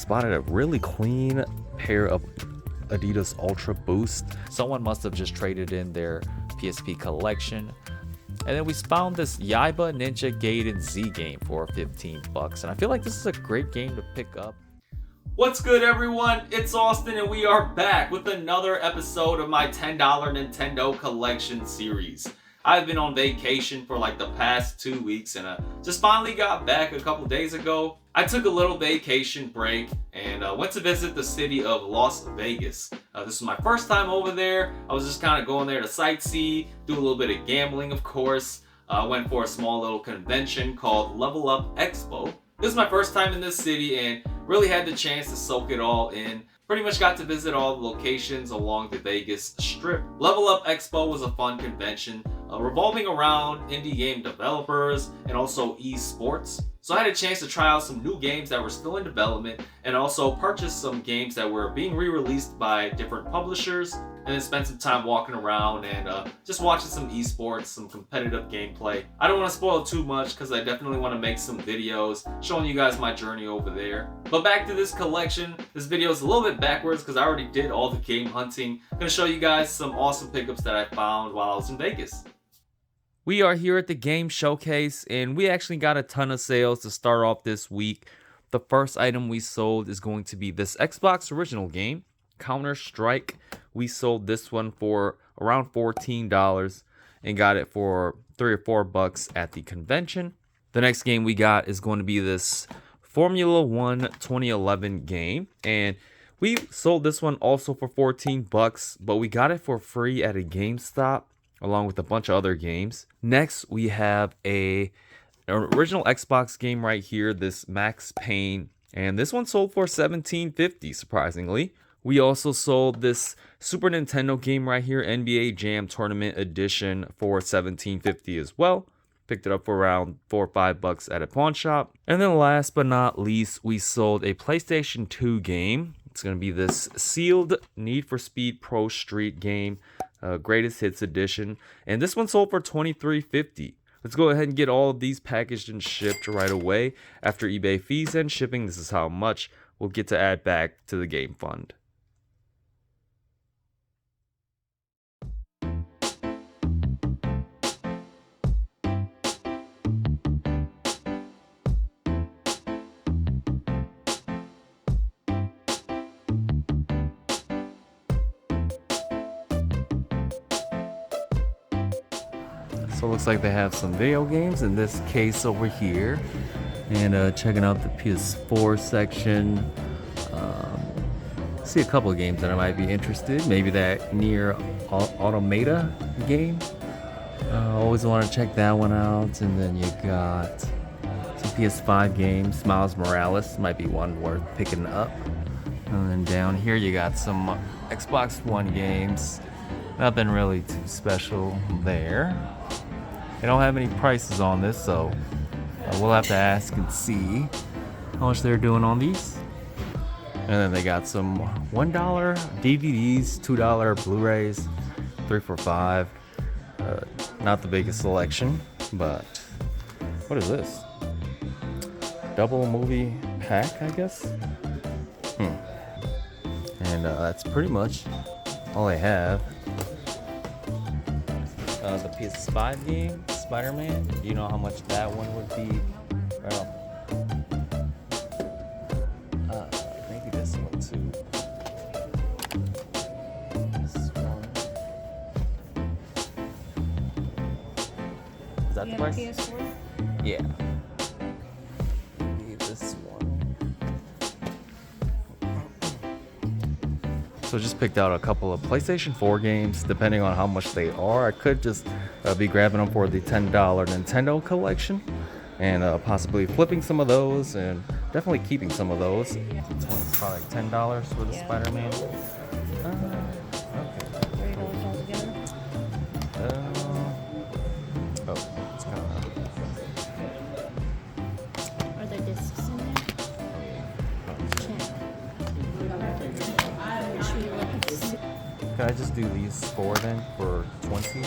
spotted a really clean pair of Adidas Ultra Boost. Someone must have just traded in their PSP collection. And then we found this Yaiba Ninja Gaiden Z game for 15 bucks. And I feel like this is a great game to pick up. What's good, everyone? It's Austin, and we are back with another episode of my $10 Nintendo collection series. I've been on vacation for like the past 2 weeks, and just finally got back a couple days ago. I took a little vacation break and went to visit the city of Las Vegas. This was my first time over there. I was just kind of going there to sightsee, do a little bit of gambling, of course. I went for a small little convention called Level Up Expo. This is my first time in this city and really had the chance to soak it all in. Pretty much got to visit all the locations along the Vegas Strip. Level Up Expo was a fun convention revolving around indie game developers and also esports. So I had a chance to try out some new games that were still in development and also purchase some games that were being re-released by different publishers, and then spend some time walking around and just watching some esports, some competitive gameplay. I don't want to spoil too much because I definitely want to make some videos showing you guys my journey over there. But back to this collection. This video is a little bit backwards because I already did all the game hunting. I'm going to show you guys some awesome pickups that I found while I was in Vegas. We are here at the game showcase, and we actually got a ton of sales to start off this week. The first item we sold is going to be this Xbox original game, Counter-Strike. We sold this one for around $14 and got it for $3 or $4 at the convention. The next game we got is going to be this Formula 1 2011 game, and we sold this one also for $14, but we got it for free at a GameStop along with a bunch of other games. Next, we have an original Xbox game right here, this Max Payne, and this one sold for $17.50, surprisingly. We also sold this Super Nintendo game right here, NBA Jam Tournament Edition, for $17.50 as well. Picked it up for around $4 or $5 at a pawn shop. And then last but not least, we sold a PlayStation 2 game. It's going to be this sealed Need for Speed Pro Street game, Greatest Hits Edition. And this one sold for $23.50. Let's go ahead and get all of these packaged and shipped right away. After eBay fees and shipping, this is how much we'll get to add back to the game fund. So it looks like they have some video games in this case over here, and checking out the PS4 section. See a couple of games that I might be interested. Maybe that Nier Automata game. Always want to check that one out. And then you got some PS5 games. Miles Morales might be one worth picking up. And then down here you got some Xbox One games. Nothing really too special there. They don't have any prices on this, so we'll have to ask and see how much they're doing on these. And then they got some $1 DVDs, $2 Blu-rays, 3 for $5. Not the biggest selection, but what is this? Double movie pack, I guess? And that's pretty much all I have. The PS5 game, Spider-Man. Do you know how much that one would be? Right off. Maybe this one too. This one. Is that the price? PS4? Yeah. Maybe this one. So just picked out a couple of PlayStation 4 games, depending on how much they are. I could just be grabbing them for the $10 Nintendo collection and possibly flipping some of those and definitely keeping some of those. This one's probably like $10 for the Spider-Man. It's kind of... Are there discs in there? Can I just do these 4 then for 20?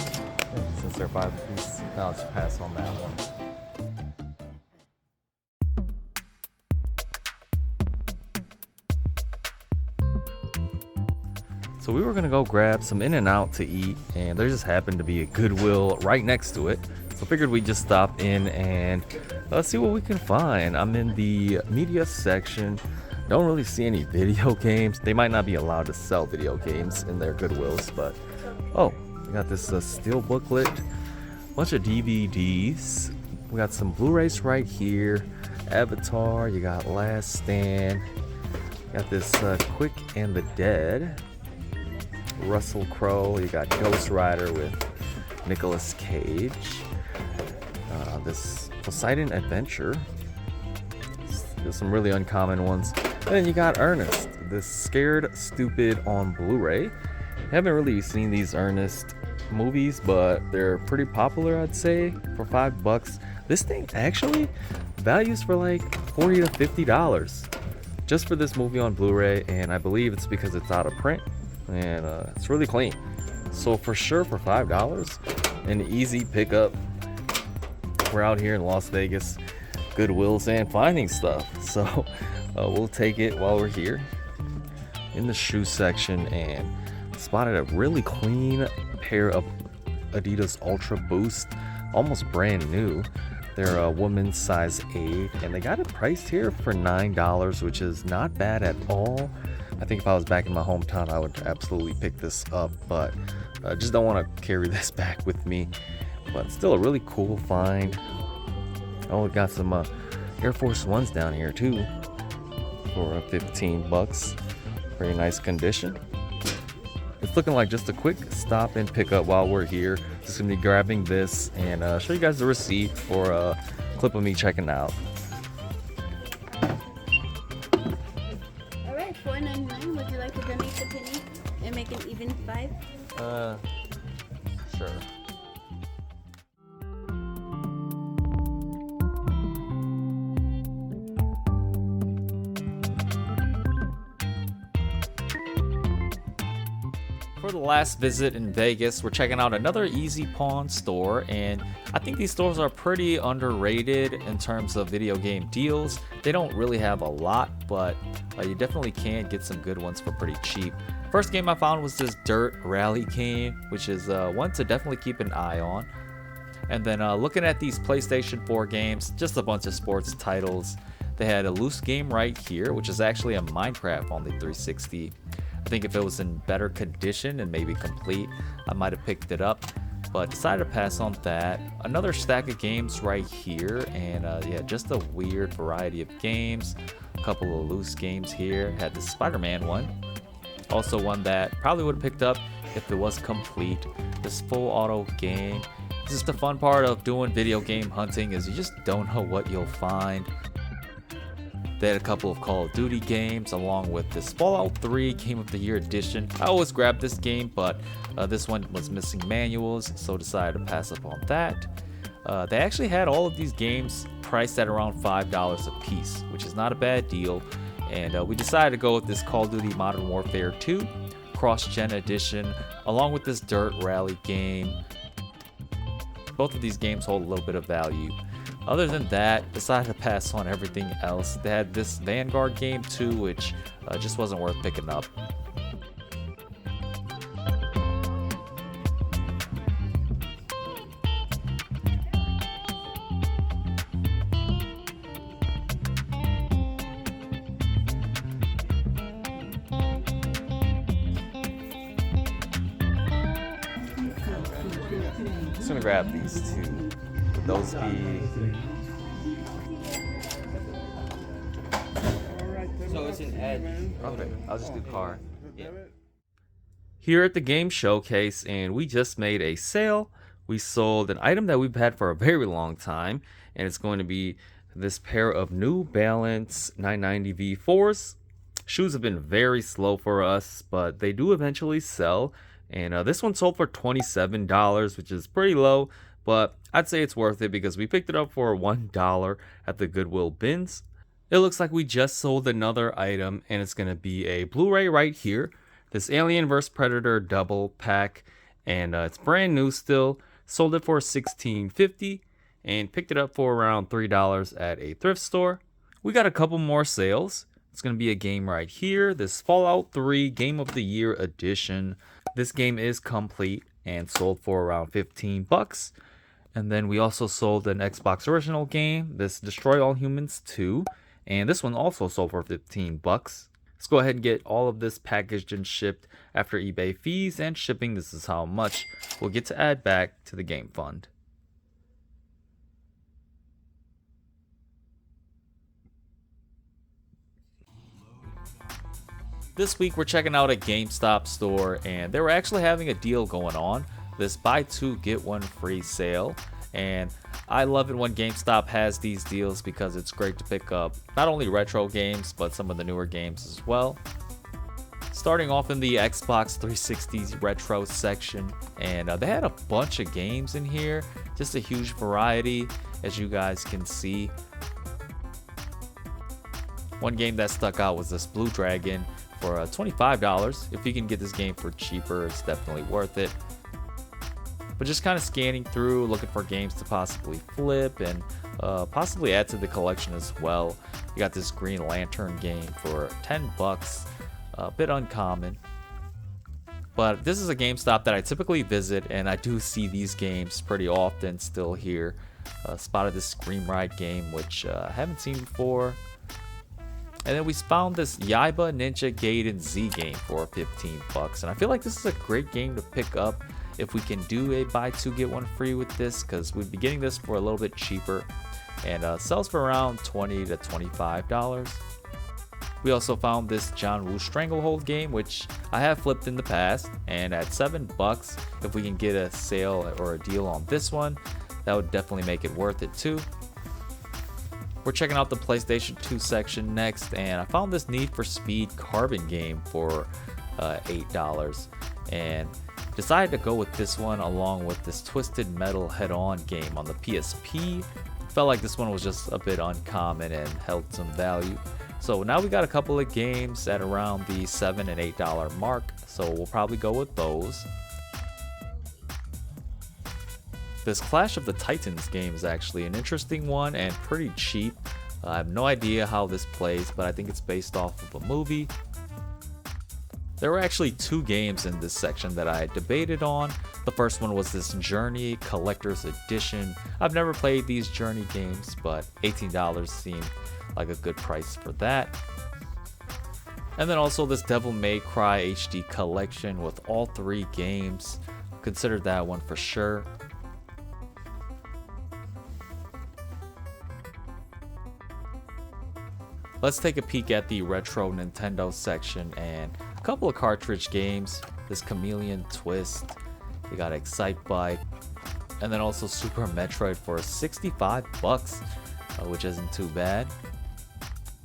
Since they're 5 piece, now let's pass on that one. So we were gonna go grab some In-N-Out to eat, and there just happened to be a Goodwill right next to it. So figured we'd just stop in and see what we can find. I'm in the media section. Don't really see any video games. They might not be allowed to sell video games in their Goodwills, but oh, we got this steel booklet, bunch of DVDs. We got some Blu-rays right here. Avatar, you got Last Stand. You got this Quick and the Dead. Russell Crowe, you got Ghost Rider with Nicolas Cage. This Poseidon Adventure. There's some really uncommon ones. And then you got Ernest, this Scared Stupid on Blu-ray. Haven't really seen these Ernest movies, but they're pretty popular, I'd say, for $5. This thing actually values for like $40 to $50 just for this movie on Blu-ray, and I believe it's because it's out of print and it's really clean. So for sure, for $5, an easy pickup. We're out here in Las Vegas, Goodwills and finding stuff, so we'll take it while we're here. In the shoe section, and spotted a really clean pair of Adidas Ultra Boost, almost brand new. They're a woman's size 8, and they got it priced here for $9, which is not bad at all. I think if I was back in my hometown, I would absolutely pick this up, but I just don't want to carry this back with me. But still a really cool find. Oh, we got some Air Force Ones down here too for $15. Very nice condition. It's looking like just a quick stop and pick up while we're here. Just gonna be grabbing this and show you guys the receipt for a clip of me checking out. All right, $4.99. Would you like to donate the penny and make an even 5? Sure. For the last visit in Vegas, we're checking out another EZPAWN store, and I think these stores are pretty underrated in terms of video game deals. They don't really have a lot, but you definitely can get some good ones for pretty cheap. First game I found was this Dirt Rally game, which is one to definitely keep an eye on. And then looking at these PlayStation 4 games, just a bunch of sports titles. They had a loose game right here, which is actually a Minecraft on the 360. I think if it was in better condition and maybe complete, I might have picked it up, but decided to pass on that. Another stack of games right here, and yeah, just a weird variety of games. A couple of loose games here. Had the Spider-Man one. Also one that probably would have picked up if it was complete. This full auto game. This is the fun part of doing video game hunting, is you just don't know what you'll find. They had a couple of Call of Duty games along with this Fallout 3 Game of the Year edition. I always grab this game, but this one was missing manuals, so decided to pass up on that. They actually had all of these games priced at around $5 a piece, which is not a bad deal. And we decided to go with this Call of Duty Modern Warfare 2 Cross-Gen Edition, along with this Dirt Rally game. Both of these games hold a little bit of value. Other than that, decided to pass on everything else. They had this Vanguard game too, which just wasn't worth picking up. Just gonna grab these two. Would those be? So it's an edge. Okay, I'll just do car. Yeah. Here at the game showcase, and we just made a sale. We sold an item that we've had for a very long time, and it's going to be this pair of New Balance 990 V4s. Shoes have been very slow for us, but they do eventually sell. And this one sold for $27, which is pretty low, but I'd say it's worth it because we picked it up for $1 at the Goodwill bins. It looks like we just sold another item, and it's going to be a Blu-ray right here. This Alien vs Predator double pack, and it's brand new still. Sold it for $16.50 and picked it up for around $3 at a thrift store. We got a couple more sales. It's going to be a game right here. This Fallout 3 Game of the Year Edition. This game is complete and sold for around 15 bucks. And then we also sold an Xbox original game, this Destroy All Humans 2. And this one also sold for 15 bucks. Let's go ahead and get all of this packaged and shipped after eBay fees and shipping. This is how much we'll get to add back to the game fund. This week we're checking out a GameStop store and they were actually having a deal going on. This buy two get one free sale, and I love it when GameStop has these deals because it's great to pick up not only retro games but some of the newer games as well. Starting off in the Xbox 360's retro section, and they had a bunch of games in here, just a huge variety as you guys can see. One game that stuck out was this Blue Dragon for $25. If you can get this game for cheaper, it's definitely worth it. But just kind of scanning through, looking for games to possibly flip and possibly add to the collection as well. You got this Green Lantern game for 10 bucks, a bit uncommon. But this is a GameStop that I typically visit, and I do see these games pretty often still here. Spotted this Scream Ride game, which I haven't seen before. And then we found this Yaiba Ninja Gaiden Z game for 15 bucks. And I feel like this is a great game to pick up if we can do a buy two get one free with this, because we'd be getting this for a little bit cheaper, and sells for around $20 to $25. We also found this John Woo Stranglehold game, which I have flipped in the past, and at 7 bucks, if we can get a sale or a deal on this one, that would definitely make it worth it too. We're checking out the PlayStation 2 section next, and I found this Need for Speed Carbon game for $8, and decided to go with this one along with this Twisted Metal Head-On game on the PSP. Felt like this one was just a bit uncommon and held some value. So now we got a couple of games at around the $7 and $8 mark, so we'll probably go with those. This Clash of the Titans game is actually an interesting one and pretty cheap. I have no idea how this plays, but I think it's based off of a movie. There were actually two games in this section that I debated on. The first one was this Journey Collector's Edition. I've never played these Journey games, but $18 seemed like a good price for that. And then also this Devil May Cry HD collection with all 3 games. Consider that one for sure. Let's take a peek at the retro Nintendo section and a couple of cartridge games. This Chameleon Twist, you got Excite Bike, and then also Super Metroid for 65 bucks, which isn't too bad.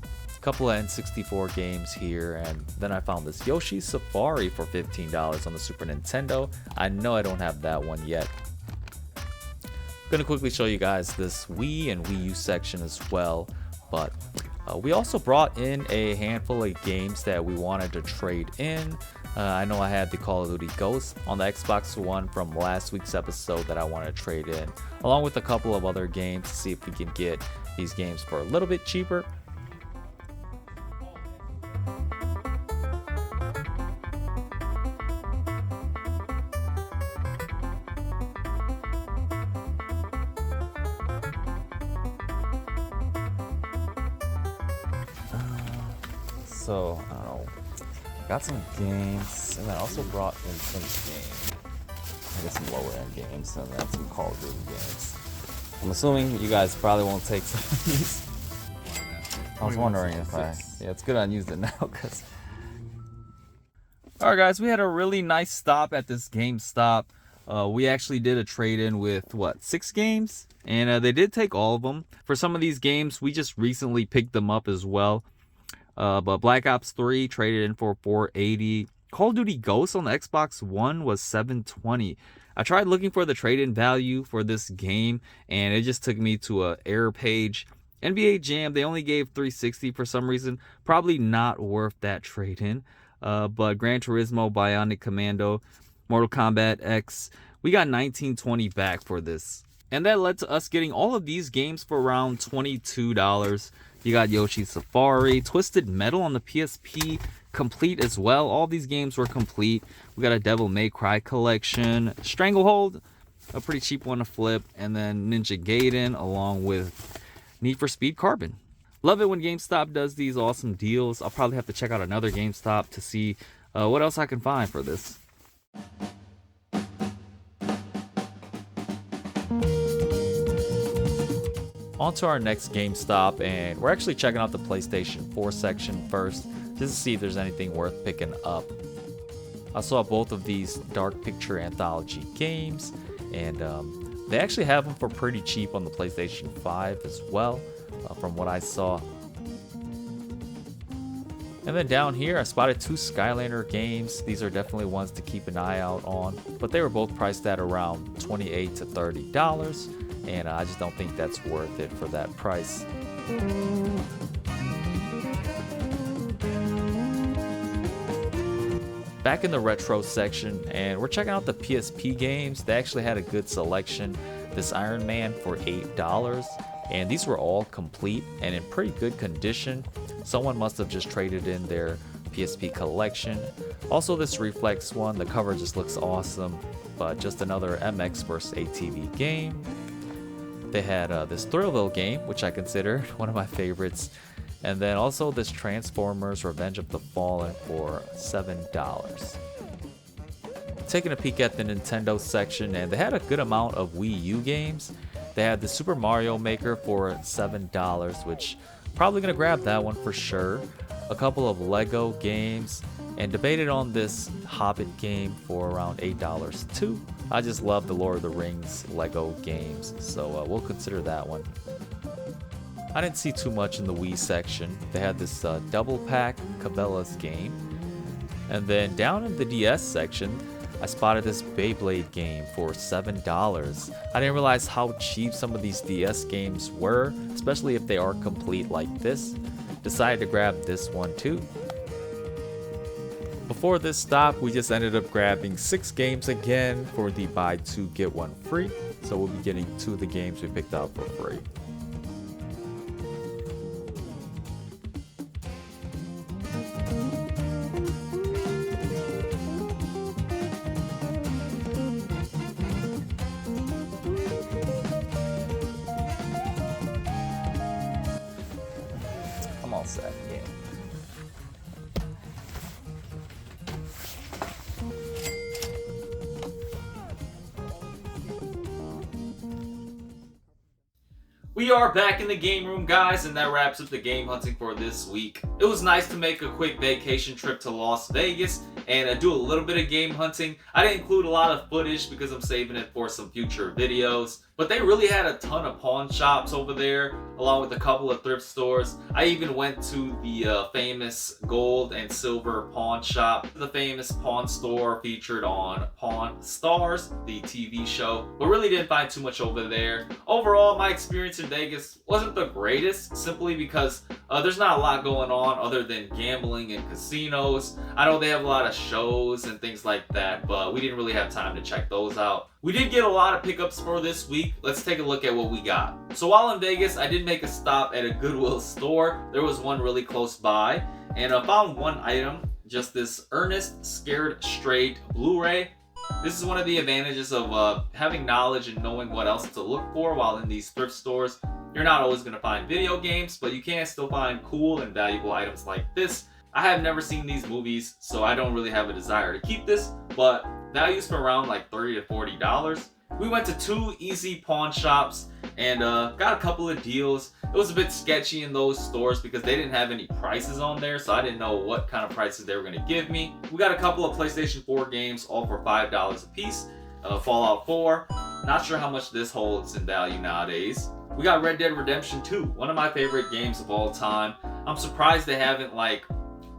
A couple of N64 games here, and then I found this Yoshi's Safari for $15 on the Super Nintendo. I know I don't have that one yet. I'm gonna quickly show you guys this Wii and Wii U section as well, but we also brought in a handful of games that we wanted to trade in. I know I had the Call of Duty Ghosts on the Xbox One from last week's episode that I want to trade in, along with a couple of other games to see if we can get these games for a little bit cheaper. So, I don't know, got some games, and I also brought in some games. I guess some lower end games, and then some Call of Duty games. I'm assuming you guys probably won't take some of these. I was wondering if yeah, it's good I used it now, because... Alright guys, we had a really nice stop at this GameStop. We actually did a trade-in with, 6 games? And they did take all of them. For some of these games, we just recently picked them up as well. But Black Ops 3 traded in for $480. Call of Duty Ghosts on the Xbox One was $720. I tried looking for the trade-in value for this game, and it just took me to a error page. NBA Jam, they only gave $360 for some reason. Probably not worth that trade-in. But Gran Turismo, Bionic Commando, Mortal Kombat X, we got $1920 back for this. And that led to us getting all of these games for around $22. You got Yoshi's Safari, Twisted Metal on the PSP, complete as well. All these games were complete. We got a Devil May Cry collection, Stranglehold, a pretty cheap one to flip, and then Ninja Gaiden along with Need for Speed Carbon. Love it when GameStop does these awesome deals. I'll probably have to check out another GameStop to see what else I can find for this. On to our next GameStop, and we're actually checking out the PlayStation 4 section first, just to see if there's anything worth picking up. I saw both of these Dark Picture Anthology games, and they actually have them for pretty cheap on the PlayStation 5 as well, from what I saw. And then down here, I spotted 2 Skylander games. These are definitely ones to keep an eye out on, but they were both priced at around $28 to $30. And I just don't think that's worth it for that price. Back in the retro section, and we're checking out the PSP games. They actually had a good selection. This Iron Man for $8, and these were all complete and in pretty good condition. Someone must have just traded in their PSP collection. Also, this Reflex one, the cover just looks awesome, but just another MX vs ATV game. They had this Thrillville game, which I consider one of my favorites. And then also this Transformers Revenge of the Fallen for $7. Taking a peek at the Nintendo section, and they had a good amount of Wii U games. They had the Super Mario Maker for $7, which probably gonna grab that one for sure. A couple of Lego games, and debated on this Hobbit game for around $8 too. I just love the Lord of the Rings Lego games, so we'll consider that one. I didn't see too much in the Wii section. They had this double pack Cabela's game. And then down in the DS section, I spotted this Beyblade game for $7. I didn't realize how cheap some of these DS games were, especially if they are complete like this. Decided to grab this one too. Before this stop, we just ended up grabbing 6 games again for the buy 2 get 1 free. So we'll be getting 2 of the games we picked up for free. I'm all set, yeah. We are back in the game room, guys, and that wraps up the game hunting for this week. It was nice to make a quick vacation trip to Las Vegas and do a little bit of game hunting. I didn't include a lot of footage because I'm saving it for some future videos, but they really had a ton of pawn shops over there, along with a couple of thrift stores. I even went to the famous gold and silver pawn shop, the famous pawn store featured on Pawn Stars, the TV show, but really didn't find too much over there. Overall, my experience in Vegas wasn't the greatest, simply because there's not a lot going on other than gambling and casinos. I know they have a lot of shows and things like that, but we didn't really have time to check those out. We did get a lot of pickups for this week. Let's take a look at what we got. So while in Vegas, I did make a stop at a Goodwill store. There was one really close by, and I found one item, just this Ernest Scared Straight Blu-ray. This is one of the advantages of having knowledge and knowing what else to look for while in these thrift stores. You're not always going to find video games, but you can still find cool and valuable items like this. I have never seen these movies, so I don't really have a desire to keep this, but values for around like $30 to $40. We went to 2 EZPAWN shops and got a couple of deals. It was a bit sketchy in those stores because they didn't have any prices on there, so I didn't know what kind of prices they were going to give me. We got a couple of PlayStation 4 games, all for $5 a piece. Fallout 4, not sure how much this holds in value nowadays. We got Red Dead Redemption 2, one of my favorite games of all time. I'm surprised they haven't like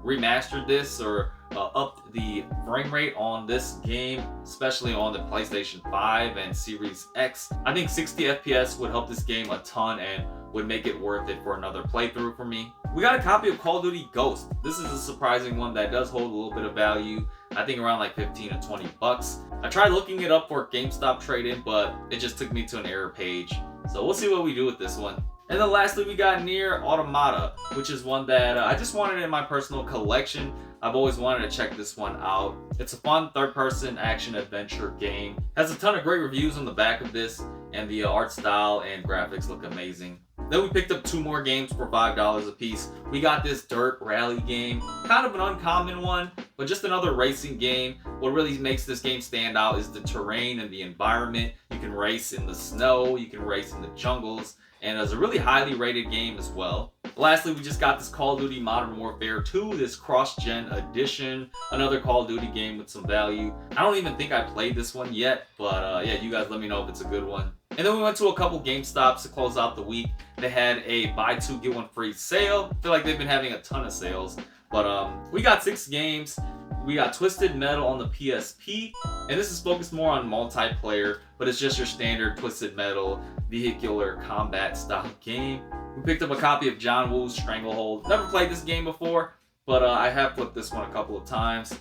remastered this or upped the frame rate on this game, especially on the PlayStation 5 and Series X. I think 60 FPS would help this game a ton and would make it worth it for another playthrough for me. We got a copy of Call of Duty Ghost. This is a surprising one that does hold a little bit of value. I think around like 15 to 20 bucks. I tried looking it up for GameStop trade-in, but it just took me to an error page. So we'll see what we do with this one. And then lastly, we got Nier Automata, which is one that I just wanted in my personal collection. I've always wanted to check this one out. It's a fun third-person action-adventure game. Has a ton of great reviews on the back of this, and the art style and graphics look amazing. Then we picked up 2 more games for $5 a piece. We got this Dirt Rally game, kind of an uncommon one, but just another racing game. What really makes this game stand out is the terrain and the environment. You can race in the snow, you can race in the jungles, and it's a really highly rated game as well. Lastly, we just got this Call of Duty Modern Warfare 2, this cross-gen edition, another Call of Duty game with some value. I don't even think I played this one yet, but yeah, you guys let me know if it's a good one. And then we went to a couple GameStops to close out the week. They had a buy 2 get 1 free sale. I feel like they've been having a ton of sales, but we got 6 games. We got Twisted Metal on the PSP, and this is focused more on multiplayer, but it's just your standard Twisted Metal vehicular combat style game. We picked up a copy of John Woo's Stranglehold. Never played this game before, but I have flipped this one a couple of times.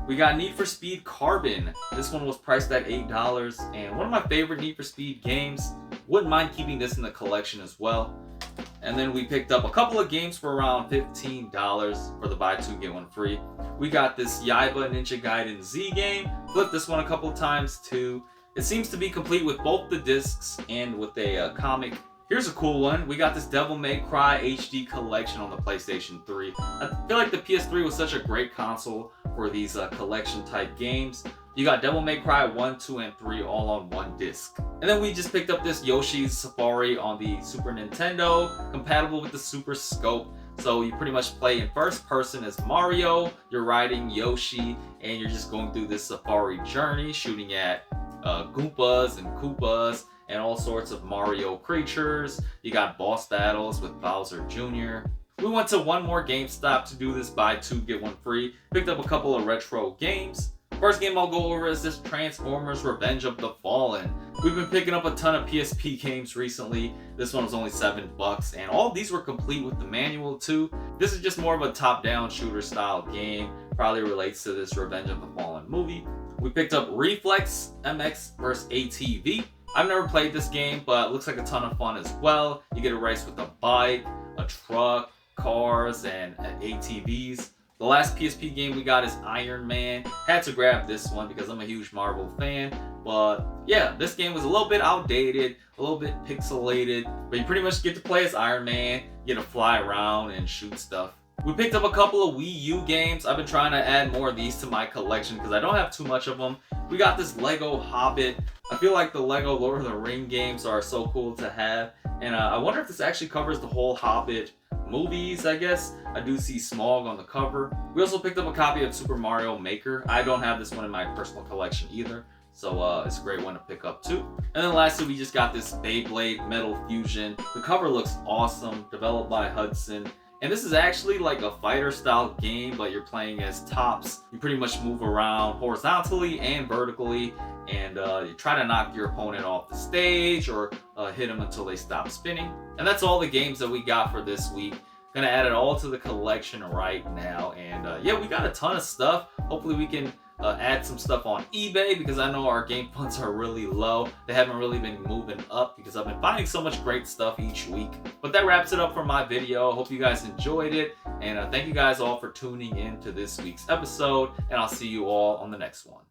We got Need for Speed Carbon. This one was priced at $8, and one of my favorite Need for Speed games. Wouldn't mind keeping this in the collection as well. And then we picked up a couple of games for around $15 for the buy 2 get 1 free. We got this Yaiba Ninja Gaiden Z game. Flipped this one a couple of times too. It seems to be complete with both the discs and with a comic. Here's a cool one. We got this Devil May Cry HD collection on the PlayStation 3. I feel like the PS3 was such a great console for these collection type games. You got Devil May Cry 1, 2, and 3 all on one disc. And then we just picked up this Yoshi's Safari on the Super Nintendo, compatible with the Super Scope. So you pretty much play in first person as Mario, you're riding Yoshi, and you're just going through this safari journey, shooting at Goombas and Koopas, and all sorts of Mario creatures. You got boss battles with Bowser Jr. We went to one more GameStop to do this buy 2 get 1 free. Picked up a couple of retro games. First game I'll go over is this Transformers Revenge of the Fallen. We've been picking up a ton of PSP games recently. This one was only $7, and all of these were complete with the manual too. This is just more of a top-down shooter style game. Probably relates to this Revenge of the Fallen movie. We picked up Reflex MX vs ATV. I've never played this game, but it looks like a ton of fun as well. You get a race with a bike, a truck, cars, and ATVs. The last PSP game we got is Iron Man. Had to grab this one because I'm a huge Marvel fan. But yeah, this game was a little bit outdated, a little bit pixelated, but you pretty much get to play as Iron Man. You get to fly around and shoot stuff. We picked up a couple of Wii U games. I've been trying to add more of these to my collection because I don't have too much of them. We got this Lego Hobbit. I feel like the Lego Lord of the Ring games are so cool to have. And I wonder if this actually covers the whole Hobbit movies, I guess. I do see Smaug on the cover. We also picked up a copy of Super Mario Maker. I don't have this one in my personal collection either, so it's a great one to pick up too. And then lastly, we just got this Beyblade Metal Fusion. The cover looks awesome, developed by Hudson. And this is actually like a fighter style game, but you're playing as Tops. You pretty much move around horizontally and vertically, and you try to knock your opponent off the stage or hit them until they stop spinning. And that's all the games that we got for this week. Gonna add it all to the collection right now, and yeah, we got a ton of stuff. Hopefully we can add some stuff on eBay because I know our game funds are really low. They haven't really been moving up because I've been finding so much great stuff each week. But that wraps it up for my video. Hope you guys enjoyed it, and thank you guys all for tuning in to this week's episode, and I'll see you all on the next one.